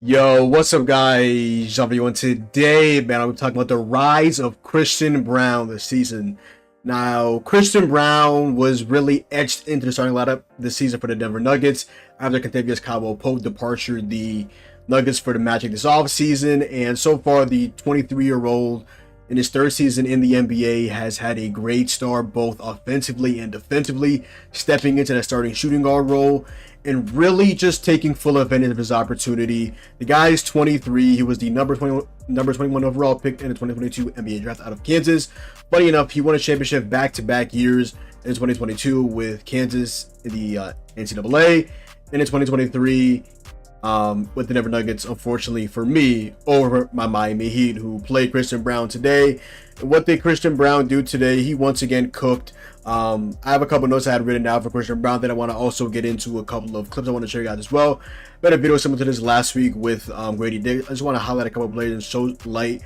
Yo, what's up, guys? Everyone, today, man, I'm talking about the rise of Christian Braun this season. Now, Christian Braun was really etched into the starting lineup this season for the Denver Nuggets after Kentavious Caldwell-Pope departure. The Nuggets for the Magic this offseason, and so far, the 23-year-old in his third season in the NBA has had a great start both offensively and defensively, stepping into the starting shooting guard role and really just taking full advantage of his opportunity. The guy is 23. He was the number 21 overall pick in the 2022 NBA draft out of Kansas. Funny enough, he won a championship back-to-back years in 2022 with Kansas in the NCAA, and in 2023 with the Denver Nuggets, unfortunately for me, over my Miami Heat, who played Christian Braun today. And what did Christian Braun do today? He once again cooked. I have a couple notes I had written down for Christian Braun that I want to also get into, a couple of clips I want to show you guys as well. I had a video similar to this last week with Grady Dick. I just want to highlight a couple of players and show light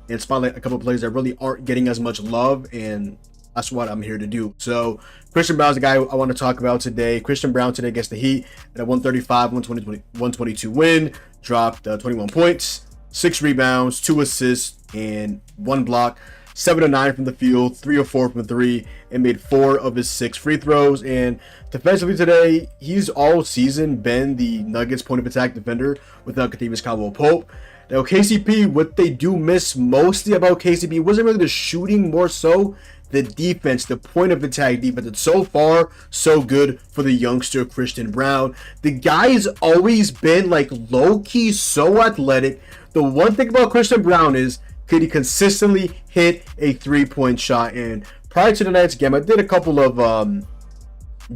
and spotlight a couple of players that really aren't getting as much love, and that's what I'm here to do. So Christian Braun's the guy I want to talk about today. Christian Braun today against the Heat at a 135-122 win, dropped 21 points, 6 rebounds, 2 assists, and 1 block. 7 of 9 from the field, 3 of 4 from 3, and made 4 of his 6 free throws. And defensively today, he's all season been the Nuggets' point of attack defender without Kentavious Caldwell-Pope. Now, KCP, what they do miss mostly about KCP wasn't really the shooting, more so the defense, the point of attack defense. And so far, so good for the youngster Christian Braun. The guy's always been like low-key so athletic. The one thing about Christian Braun is, could he consistently hit a three-point shot? And prior to tonight's game, I did a couple of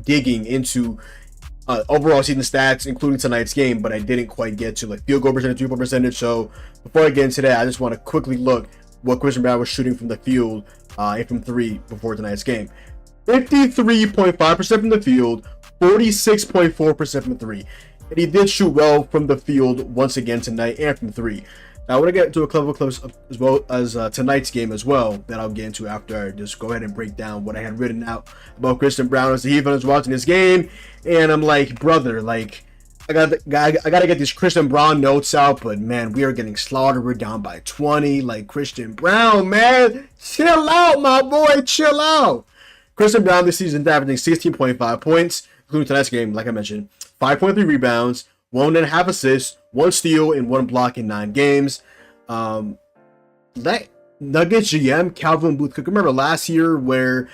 digging into overall season stats, including tonight's game, but I didn't quite get to like field goal percentage, three-point percentage. So before I get into that, I just want to quickly look what Christian Braun was shooting from the field and from 3 before tonight's game. 53.5% from the field, 46.4% from 3. And he did shoot well from the field once again tonight and from 3. Now, I want to get into a couple of clips as well as tonight's game as well that I'll get into after I just go ahead and break down what I had written out about Christian Braun as the Heat fans watching this game. And I'm like, brother, like, I gotta get these Christian Braun notes out, but man, we are getting slaughtered. We're down by 20. Like, Christian Braun, man, chill out, my boy, chill out. Christian Braun this season averaging 16.5 points, including tonight's game, like I mentioned, 5.3 rebounds, 1.5 assists, 1 steal, and 1 block in 9 games. That Nuggets GM Calvin Booth Cook, remember last year where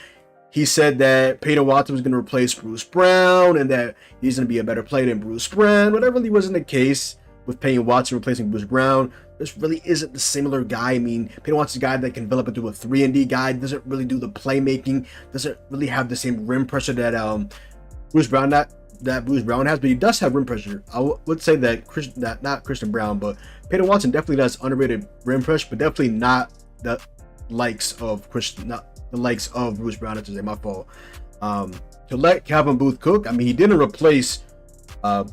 he said that Peyton Watson was going to replace Bruce Brown and that he's going to be a better player than Bruce Brown. But that really wasn't the case with Peyton Watson replacing Bruce Brown. This really isn't the similar guy. I mean, Peyton Watson's a guy that can develop into a 3-and-D guy, doesn't really do the playmaking, doesn't really have the same rim pressure that Bruce Brown Bruce Brown has, but he does have rim pressure. I would say that not Christian Braun, but Peyton Watson definitely does underrated rim pressure, but definitely not the likes of Bruce Brown. That's my fault. To let Calvin Booth cook, I mean, he didn't replace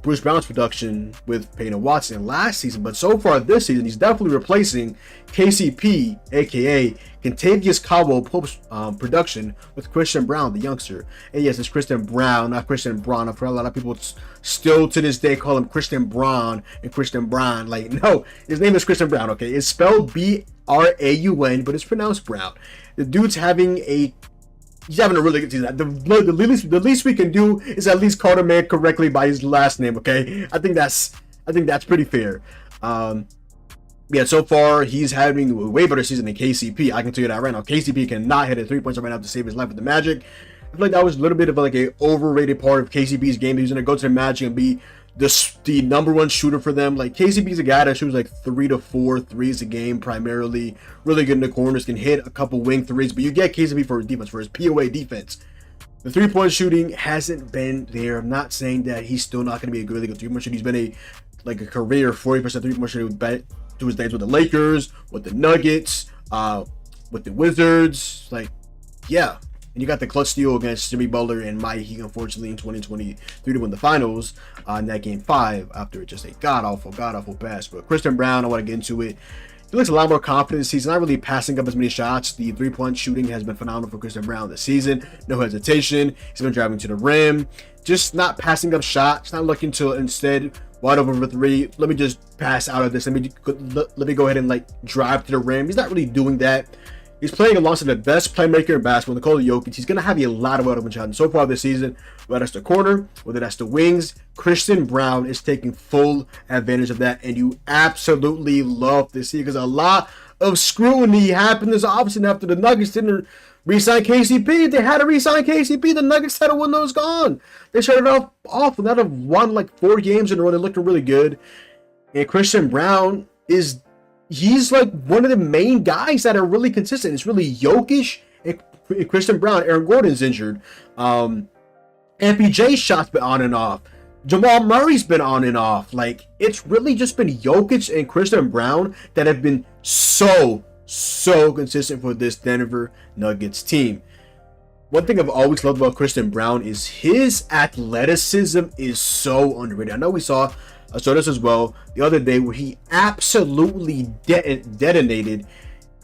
Bruce Brown's production with Peyton Watson last season, but so far this season, he's definitely replacing KCP, aka Kentavious Caldwell-Pope's production with Christian Braun, the youngster. And yes, it's Christian Braun, not Christian Braun. I've heard a lot of people still to this day call him Christian Braun and Christian Braun. Like, no, his name is Christian Braun, okay? It's spelled Braun, but it's pronounced Brown. The dude's he's having a really good season. The least we can do is at least call the man correctly by his last name, okay? I think that's pretty fair. Yeah, so far he's having a way better season than KCP. I can tell you that right now. KCP cannot hit a 3-point shot right now to save his life with the Magic. I feel like that was a little bit of like a overrated part of KCP's game. He's gonna go to the Magic and be the number one shooter for them. Like, KCP's a guy that shoots like 3 to 4 threes a game primarily. Really good in the corners, can hit a couple wing threes, but you get KCP for his defense, for his POA defense. The 3-point shooting hasn't been there. I'm not saying that he's still not going to be a really good 3-point shooter. He's been a career 40% 3-point shooter to his days with the Lakers, with the Nuggets, with the Wizards. Like, yeah. And you got the clutch steal against Jimmy Butler and Mike Heat, unfortunately, in 2023 to win the finals in that game 5 after just a god-awful pass. But Christian Braun, I want to get into it. He looks a lot more confident. He's not really passing up as many shots. The 3-point shooting has been phenomenal for Christian Braun this season. No hesitation. He's been driving to the rim. just not passing up shots, not looking to instead wide open for three. Let me just pass out of this. Let me go ahead and like drive to the rim. He's not really doing that. He's playing alongside the best playmaker in basketball, Nikola Jokic. He's going to have a lot of wide open shots. And so far this season, whether that's the corner, whether that's the wings, Christian Braun is taking full advantage of that. And you absolutely love to see, because a lot of scrutiny happened this offseason after the Nuggets didn't re-sign KCP. They had to re-sign KCP. The Nuggets had a window was gone. They started off without have won like 4 games in a row. They looked really good. And Christian Braun he's like one of the main guys that are really consistent. It's really Jokic and Christian Braun. Aaron Gordon's injured. MPJ's shots been on and off. Jamal Murray's been on and off. Like, it's really just been Jokic and Christian Braun that have been so consistent for this Denver Nuggets team. One thing I've always loved about Christian Braun is his athleticism is so underrated. I know we saw this as well the other day where he absolutely detonated,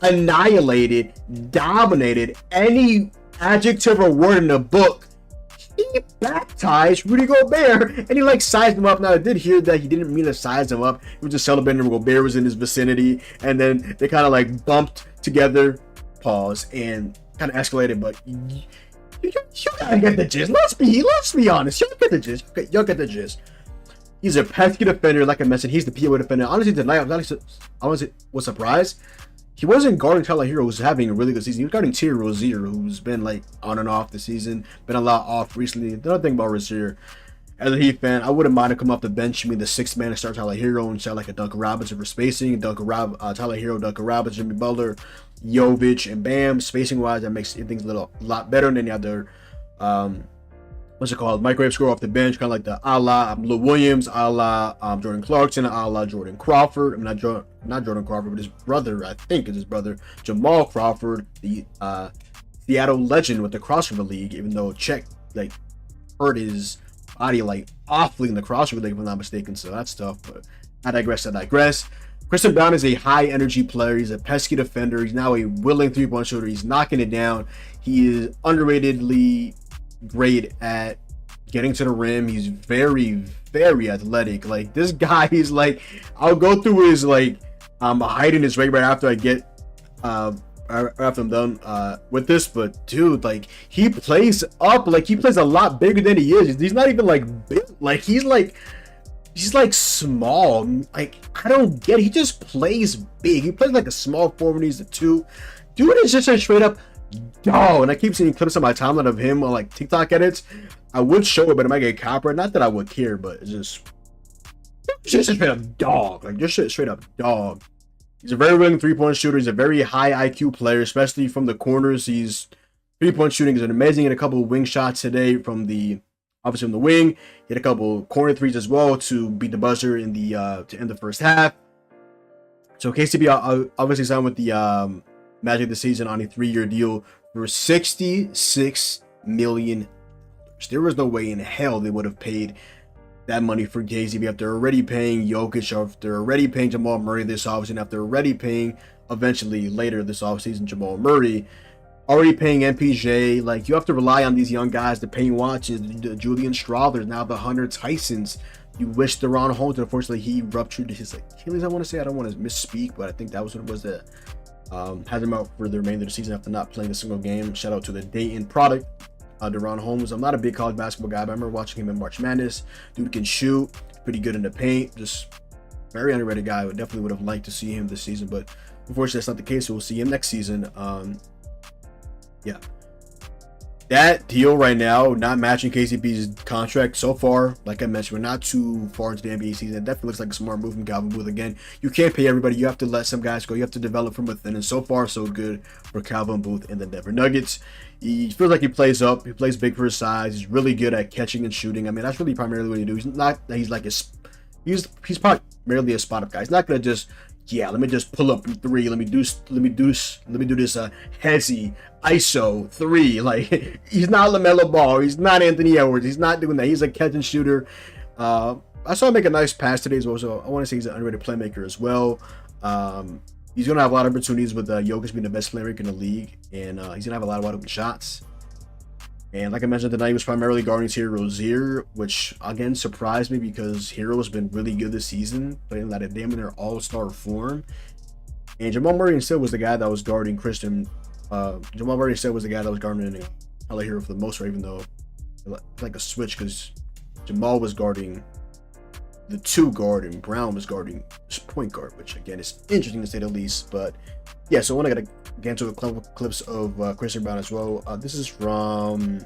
annihilated, dominated any adjective or word in the book. He baptized Rudy Gobert, and he like sized him up. Now I did hear that he didn't mean to size him up. He was just celebrating Gobert was in his vicinity, and then they kind of like bumped together, pause, and kind of escalated. But you gotta get the gist. Let's be honest. Y'all get the gist. Okay, y'all get the gist. He's a pesky defender, like I mentioned. He's the POA defender. Honestly, tonight I was surprised. He wasn't guarding Tyler Hero, who's having a really good season. He was guarding Thierry Rozier, who's been like on and off this season, been a lot off recently. The other thing about Rozier, as a Heat fan, I wouldn't mind to come off the bench, the 6th man to start Tyler Hero and start like a Duncan Robinson for spacing. Tyler Hero, Duncan Robinson, Jimmy Butler, Jovic, and Bam. Spacing wise, that makes things a lot better than the other. Microwave score off the bench, kind of like the a la Lou Williams, a la Jordan Clarkson, a la Jordan Crawford. I mean, not Jordan Crawford, but his brother, I think is his brother, Jamal Crawford, the Seattle legend with the crossover league, even though Czech like hurt his body like awfully in the crossover league, if I'm not mistaken. So that's tough, but I digress. Christian Braun is a high energy player. He's a pesky defender. He's now a willing 3-point shooter. He's knocking it down. He is underratedly great at getting to the rim. He's very athletic. Like, this guy is like, I'll go through his like height and his weight right after I get after I'm done with this, but dude, like, he plays up, like he plays a lot bigger than he is. He's not even like big. Like, he's like small. Like, I don't get it. He just plays big. He plays like a small forward. He's a 2. Dude is just a straight up dog. And I keep seeing clips on my timeline of him on like TikTok edits. I would show it, but it might get copyrighted. Not that I would care, but it's just a straight up dog. Like, just a straight up dog. He's a very willing 3-point shooter. He's a very high IQ player, especially from the corners. He's 3-point shooting is amazing. In a couple of wing shots today from the wing. He hit a couple corner threes as well to beat the buzzer in the to end the first half. So KCP obviously signed with the Magic this season on a 3-year deal for $66 million. There was no way in hell they would have paid that money for KCP after already paying Jokic, after already paying Jamal Murray this offseason, after already paying eventually later this offseason Jamal Murray, already paying MPJ. Like, you have to rely on these young guys, the Payne Watches, the Julian Strawthers, now the Hunter Tysons. You wish Deron Holmes, unfortunately he ruptured his Achilles, I want to say. I don't want to misspeak, but I think that was what it was that had him out for the remainder of the season after not playing a single game. Shout out to the Dayton product, Deron Holmes. I'm not a big college basketball guy, but I remember watching him in March Madness. Dude can shoot, pretty good in the paint, just very underrated guy. I definitely would have liked to see him this season, but unfortunately that's not the case. So we'll see him next season. Yeah, that deal right now, not matching KCP's contract so far. Like I mentioned, we're not too far into the NBA season. It definitely looks like a smart move from Calvin Booth. Again, you can't pay everybody. You have to let some guys go. You have to develop from within. And so far, so good for Calvin Booth and the Denver Nuggets. He feels like he plays up. He plays big for his size. He's really good at catching and shooting. I mean, that's really primarily what he does. He's not. He's primarily a spot up guy. He's not gonna just, yeah, let me just pull up from 3. Let me do this hezzy ISO 3. Like, he's not LaMelo Ball. He's not Anthony Edwards. He's not doing that. He's a catch and shooter. I saw him make a nice pass today as well. So I want to say he's an underrated playmaker as well. He's gonna have a lot of opportunities with Jokic being the best playmaker in the league, and he's gonna have a lot of wide open shots. And like I mentioned tonight, he was primarily guarding Terry Rozier, which again surprised me because Hero has been really good this season, playing that damn near all-star form. And Jamal Murray instead was the guy that was guarding Christian. Jamal Murray instead was the guy that was guarding Tyler Hero for the most part, even though like a switch because Jamal was guarding the 2 guard and Braun was guarding point guard, which again is interesting to say the least. But yeah, so I want to get into a couple clips of Christian Braun as well. This is from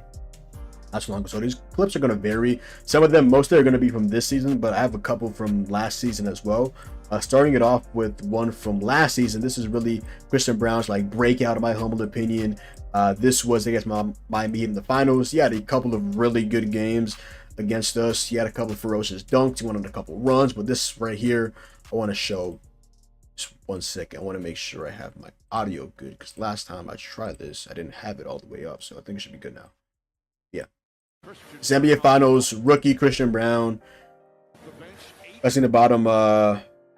not so long ago, so these clips are going to vary. Some of them, most of them are going to be from this season, but I have a couple from last season as well. Starting it off with one from last season. This is really Christian Braun's like breakout, in my humble opinion. This was against Miami in the finals. He had a couple of really good games against us. He had a couple of ferocious dunks. He went on a couple runs, but this right here, I want to show. Just 1 second. I want to make sure I have my audio good because last time I tried this, I didn't have it all the way up, so I think it should be good now. Yeah. It's NBA Finals rookie Christian Braun. That's in the bottom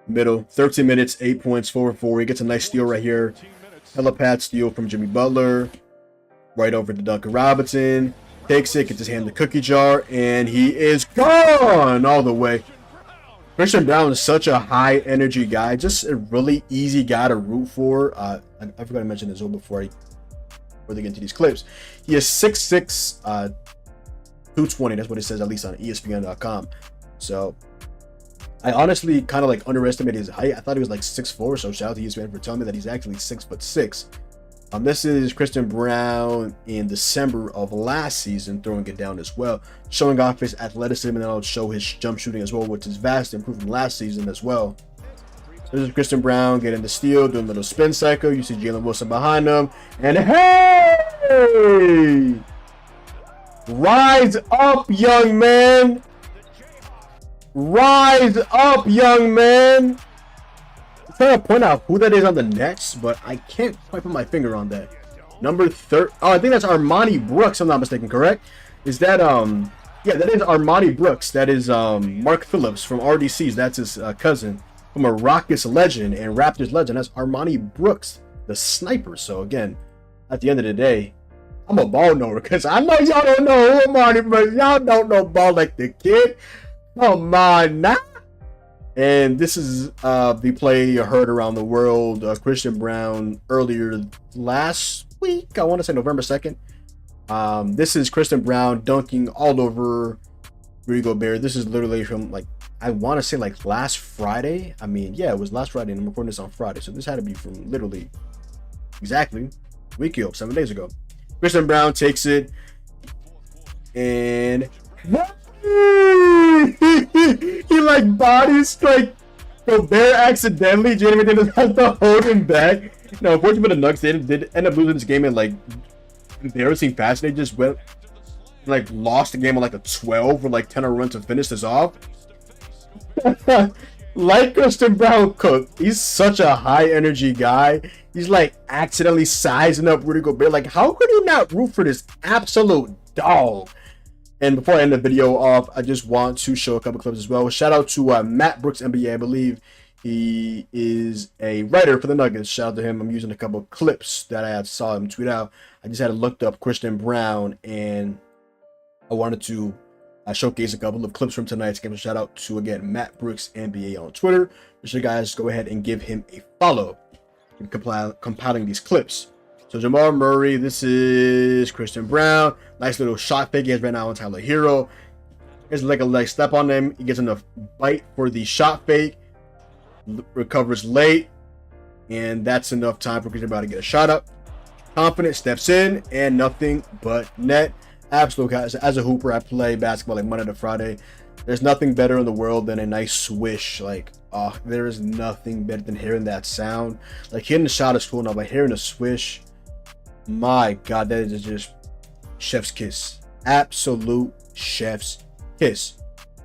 middle. 13 minutes, 8 points, 4 for 4. He gets a nice steal right here. Hella pad steal from Jimmy Butler. Right over to Duncan Robinson. Takes it, gets his hand in the cookie jar, and he is gone all the way. Christian Braun is such a high energy guy, just a really easy guy to root for. I forgot to mention this before they get into these clips. He is 6'6", 220. That's what it says, at least on ESPN.com. So I honestly kind of like underestimated his height. I thought he was like 6'4", so shout out to ESPN for telling me that he's actually 6'6". This is Christian Braun in December of last season, throwing it down as well, showing off his athleticism, and then I'll show his jump shooting as well, which is vast improvement from last season as well. So this is Christian Braun getting the steal, doing a little spin cycle. You see Jalen Wilson behind him, and hey! Rise up, young man! Rise up, young man! I'm trying to point out who that is on the Nets, but I can't quite put my finger on that. Number 30. Oh, I think that's Armani Brooks, if I'm not mistaken, correct? Is that, yeah, that is Armani Brooks. That is Mark Phillips from RDCs. That's his cousin from a Rockets legend and Raptors legend. That's Armani Brooks, the sniper. So, again, at the end of the day, I'm a ball knower because I know y'all don't know who Armani Brooks. Y'all don't know ball like the kid. Come on now. And this is the play you heard around the world. Christian Braun earlier last week, I want to say November 2nd. This is Christian Braun dunking all over Rudy Gobert. This is literally from, like, I want to say like last Friday. I mean, yeah, it was last Friday, and I'm recording this on Friday. So this had to be from literally exactly a week ago, 7 days ago. Christian Braun takes it and he like body strike Gobert accidentally. Jamie didn't have to hold him back. Now, unfortunately for the Nuggets, they did end up losing this game in like embarrassing fashion. They just went like lost the game on like a 12 or like 10 run to finish this off. Like Christian Braun cooked. He's such a high energy guy. He's like accidentally sizing up Rudy Gobert. Like, how could you not root for this absolute dog? And before I end the video off, I just want to show a couple clips as well. Shout out to Matt Brooks, NBA, I believe. He is a writer for the Nuggets. Shout out to him. I'm using a couple clips that I saw him tweet out. I just had looked up Christian Braun, and I wanted to showcase a couple of clips from tonight's game. Shout out to, again, Matt Brooks, NBA on Twitter. Make sure you guys go ahead and give him a follow in compiling these clips. So Jamal Murray, this is Christian Braun. Nice little shot fake he has right now on Tyler Hero. Here's like a leg step on him. He gets enough bite for the shot fake. Recovers late. And that's enough time for Christian Braun to get a shot up. Confident, steps in, and nothing but net. Absolute guys. As a hooper, I play basketball like Monday to Friday. There's nothing better in the world than a nice swish. Like, oh, there is nothing better than hearing that sound. Like, hitting the shot is cool now, but hearing a swish, my God, that is just chef's kiss. Absolute chef's kiss.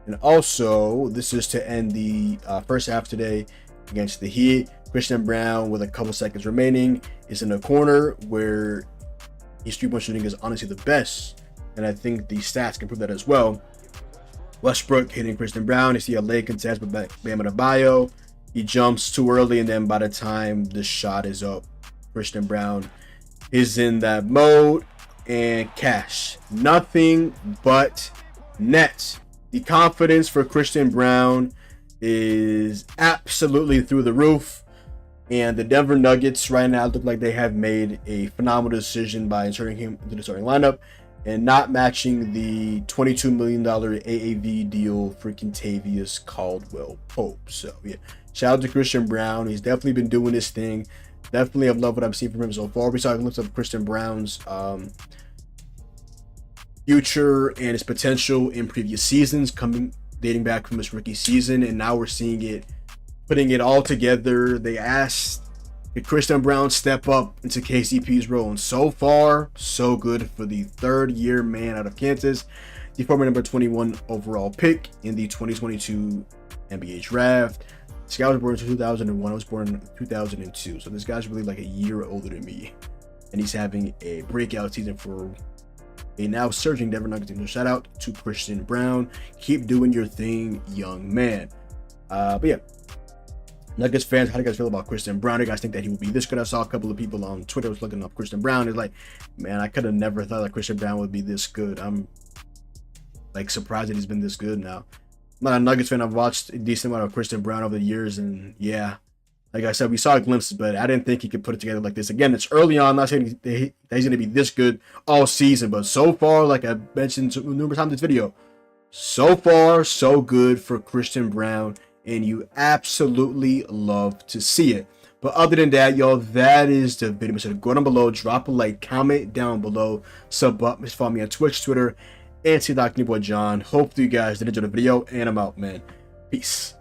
And also, this is to end the first half today against the Heat. Christian Braun, with a couple seconds remaining, is in a corner where his three-point shooting is honestly the best. And I think the stats can prove that as well. Westbrook hitting Christian Braun. You see a late contest with Bam Adebayo. He jumps too early, and then by the time the shot is up, Christian Braun is in that mode. and cash. Nothing but net. The confidence for Christian Braun is absolutely through the roof. And the Denver Nuggets right now look like they have made a phenomenal decision by inserting him into the starting lineup and not matching the $22 million AAV deal for Kentavious Caldwell-Pope. So, yeah, shout out to Christian Braun. He's definitely been doing this thing. Definitely have loved what I've seen from him so far. We saw glimpses of Christian Braun's future and his potential in previous seasons, dating back from his rookie season, and now we're seeing it, putting it all together. They asked, did Christian Braun step up into KCP's role? And so far, so good for the third-year man out of Kansas, the former number 21 overall pick in the 2022 NBA draft. This guy was born in 2001. I was born in 2002. So this guy's really like a year older than me. And he's having a breakout season for a now surging Denver Nuggets team. So shout out to Christian Braun. Keep doing your thing, young man. But yeah, Nuggets fans, how do you guys feel about Christian Braun? Do you guys think that he would be this good? I saw a couple of people on Twitter was looking up Christian Braun. It's like, man, I could have never thought that Christian Braun would be this good. I'm like surprised that he's been this good now. I'm not a Nuggets fan. I've watched a decent amount of Christian Braun over the years, and yeah, like I said, we saw glimpses, but I didn't think he could put it together like this. Again, it's early on. I'm not saying that he's going to be this good all season, but so far, like I mentioned numerous times in this video, so far, so good for Christian Braun, and you absolutely love to see it. But other than that, y'all, that is the video. So go down below, drop a like, comment down below, sub up, follow me on Twitch, Twitter, and see Dr. Boy John. Hope you guys did enjoy the video, and I'm out, man. Peace.